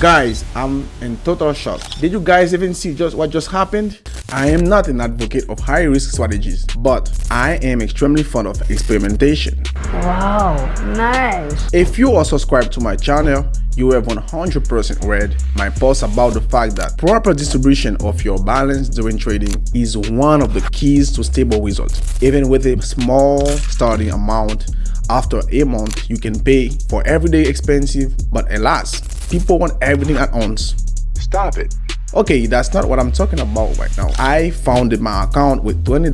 Guys, I'm in total shock. Did you guys even see what just happened? I am not an advocate of high risk strategies, but I am extremely fond of experimentation. Wow, nice. If you are subscribed to my channel, you have 100% read my post about the fact that proper distribution of your balance during trading is one of the keys to stable results. Even with a small starting amount, after a month you can pay for everyday expenses, but alas, people want everything at once. Stop it. Okay, that's not what I'm talking about right now. I founded my account with 20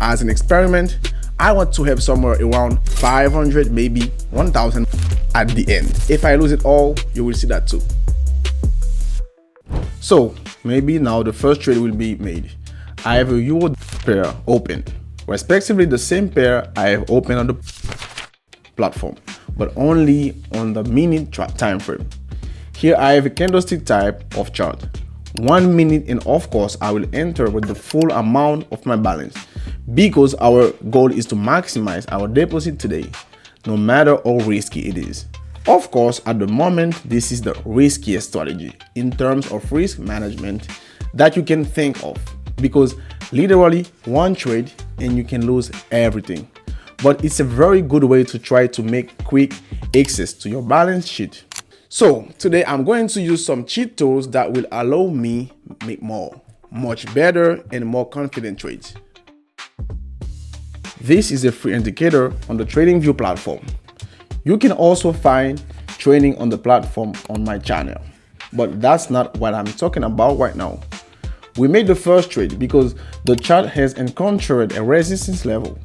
as an experiment. I want to have somewhere around 500, maybe 1,000 at the end. If I lose it all, you will see that too. So maybe now the first trade will be made. I have a euro pair open, respectively the same pair I have opened on the platform, but only on the minute time frame. Here I have a candlestick type of chart, 1 minute, and of course I will enter with the full amount of my balance because our goal is to maximize our deposit today, no matter how risky it is. Of course, at the moment, this is the riskiest strategy in terms of risk management that you can think of, because literally one trade and you can lose everything. But it's a very good way to try to make quick access to your balance sheet. So today I'm going to use some cheat tools that will allow me make much better and more confident trades. This is a free indicator on the TradingView platform. You can also find training on the platform on my channel, but that's not what I'm talking about right now. We made the first trade because the chart has encountered a resistance level.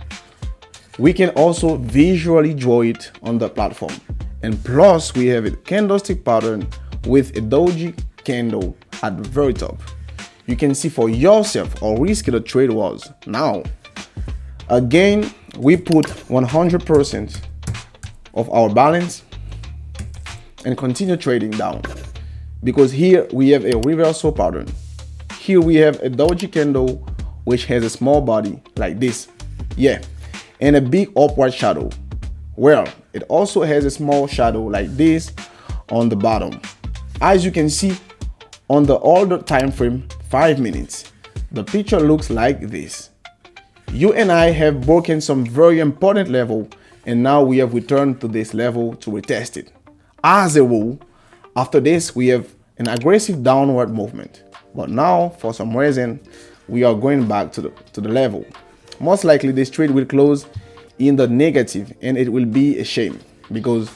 We can also visually draw it on the platform. And plus we have a candlestick pattern with a doji candle at the very top. You can see for yourself how risky the trade was. Now, again, we put 100% of our balance and continue trading down, because here we have a reversal pattern. Here we have a doji candle which has a small body like this, and a big upward shadow. Well, it also has a small shadow like this on the bottom. As you can see on the older time frame, 5 minutes, the picture looks like this. You and I have broken some very important level, and now we have returned to this level to retest it. As a rule, after this we have an aggressive downward movement, but now for some reason we are going back to the level. Most likely this trade will close in the negative, and it will be a shame because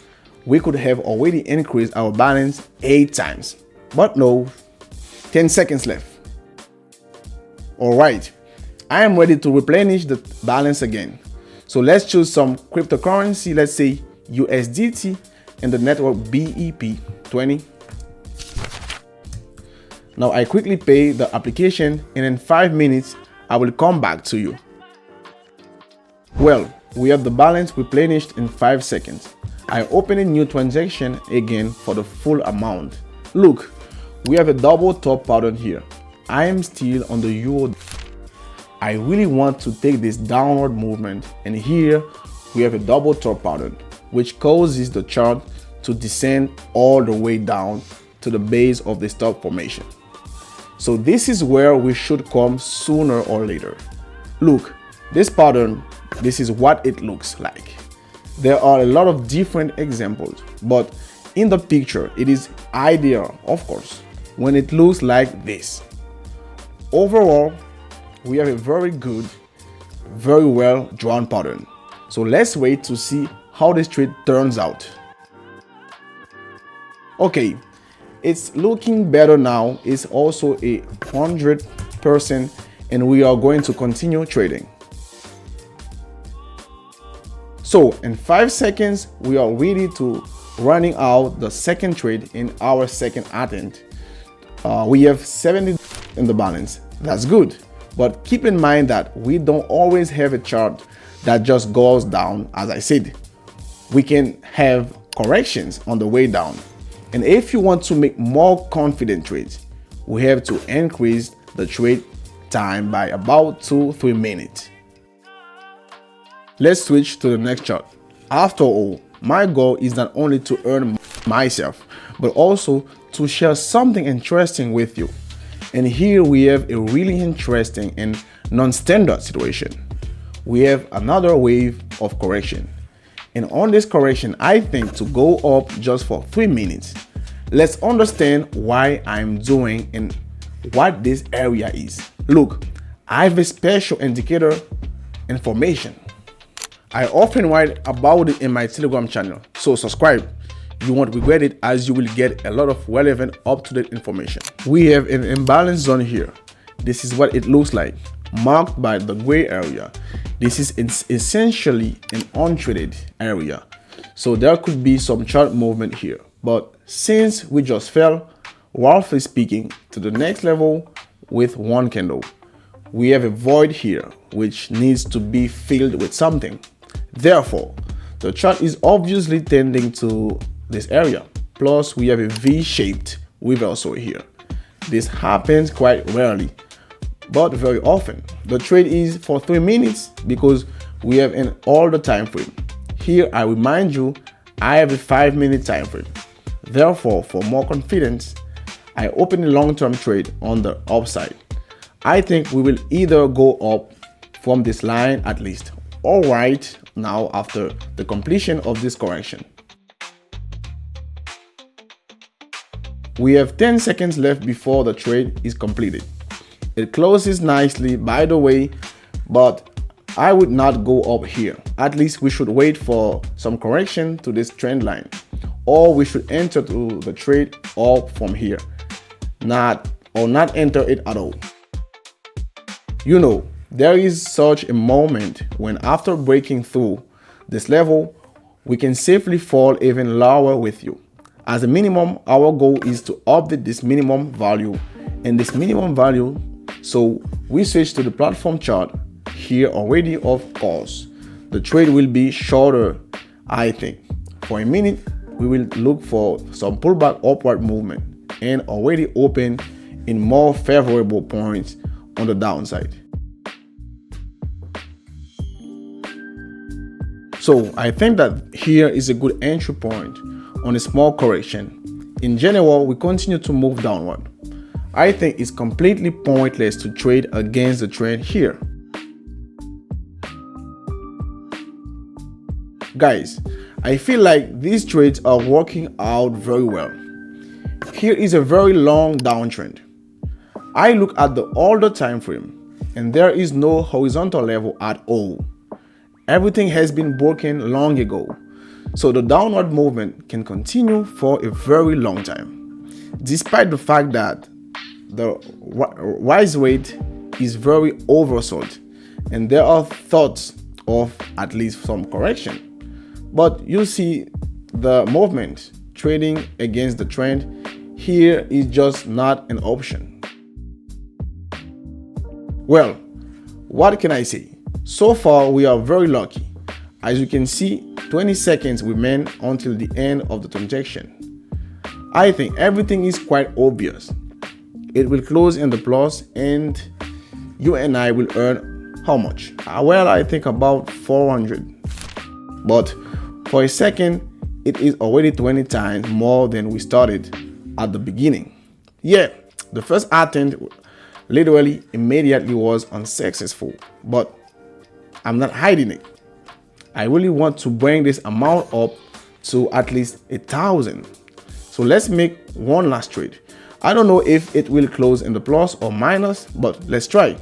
we could have already increased our balance 8 times. But no, 10 seconds left. All right, I am ready to replenish the balance again. So let's choose some cryptocurrency, let's say USDT and the network BEP20. Now I quickly pay the application, and in 5 minutes I will come back to you. Well, we have the balance replenished in 5 seconds. I open a new transaction again for the full amount. Look, we have a double top pattern here. I am still on the euro. I really want to take this downward movement, and here we have a double top pattern which causes the chart to descend all the way down to the base of the stop formation. So this is where we should come sooner or later. Look, this pattern, this is what it looks like. There are a lot of different examples, but in the picture it is ideal, of course, when it looks like this. Overall, we have a very good, very well drawn pattern. So let's wait to see how this trade turns out. Okay, it's looking better now. It's also 100%, and we are going to continue trading. So in 5 seconds, we are ready to running out the second trade in our second attempt. We have 70 in the balance. That's good. But keep in mind that we don't always have a chart that just goes down. As I said, we can have corrections on the way down. And if you want to make more confident trades, we have to increase the trade time by about 2-3 minutes. Let's switch to the next chart. After all, my goal is not only to earn myself, but also to share something interesting with you. And here we have a really interesting and non-standard situation. We have another wave of correction. And on this correction, I think to go up just for 3 minutes. Let's understand why I'm doing and what this area is. Look, I have a special indicator information. I often write about it in my Telegram channel, so subscribe. You won't regret it, as you will get a lot of relevant, up-to-date information. We have an imbalance zone here. This is what it looks like, marked by the gray area. This is essentially an untraded area, so there could be some chart movement here. But since we just fell, roughly speaking, to the next level with one candle, we have a void here which needs to be filled with something. Therefore, the chart is obviously tending to this area. Plus, we have a V-shaped reversal here. This happens quite rarely, but very often. The trade is for 3 minutes because we have an older time frame. Here, I remind you, I have a 5-minute time frame. Therefore, for more confidence, I open a long-term trade on the upside. I think we will either go up from this line at least, or right now after the completion of this correction. We have 10 seconds left before the trade is completed. It closes nicely, by the way, but I would not go up here. At least we should wait for some correction to this trend line, or we should enter to the trade up from here, not enter it at all. You know, there is such a moment when after breaking through this level, we can safely fall even lower with you. As a minimum, our goal is to update this minimum value and this minimum value. So we switch to the platform chart here already, of course. The trade will be shorter, I think. For a minute, we will look for some pullback upward movement and already open in more favorable points on the downside. So I think that here is a good entry point on a small correction. In general, we continue to move downward. I think it's completely pointless to trade against the trend here. Guys, I feel like these trades are working out very well. Here is a very long downtrend. I look at the older time frame and there is no horizontal level at all. Everything has been broken long ago. So the downward movement can continue for a very long time, despite the fact that the rise rate is very oversold and there are thoughts of at least some correction. But you see the movement trading against the trend here is just not an option. Well, what can I say? So far, we are very lucky. As you can see, 20 seconds remain until the end of the transaction. I think everything is quite obvious. It will close in the plus and you and I will earn how much? Well, I think about 400. But for a second, it is already 20 times more than we started at the beginning. Yeah, the first attempt literally immediately was unsuccessful, but I'm not hiding it. I really want to bring this amount up to at least 1,000. So let's make one last trade. I don't know if it will close in the plus or minus, but let's try.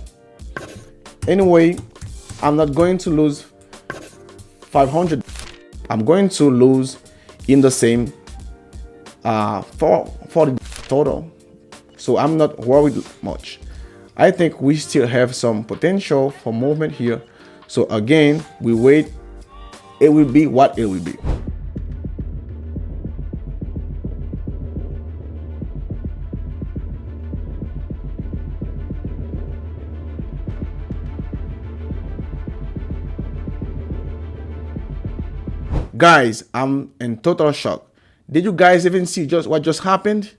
Anyway, I'm not going to lose 500. I'm going to lose in the same 40 total. So I'm not worried much. I think we still have some potential for movement here. So again, we wait. It will be what it will be. Guys, I'm in total shock. Did you guys even see what just happened?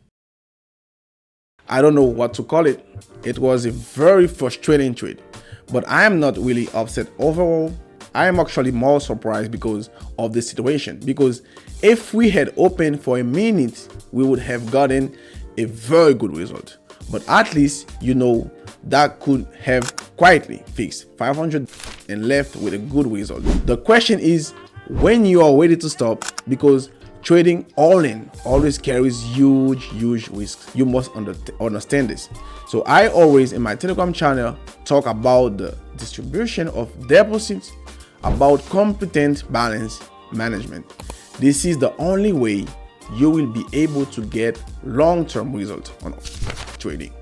I don't know what to call it. It was a very frustrating trade, but I am not really upset overall. I am actually more surprised because of the situation. Because if we had opened for a minute, we would have gotten a very good result. But at least, that could have quietly fixed 500 and left with a good result. The question is when you are ready to stop, because trading all in always carries huge risks. You must understand this. So I always in my Telegram channel talk about the distribution of deposits, about competent balance management. This is the only way you will be able to get long-term results on trading.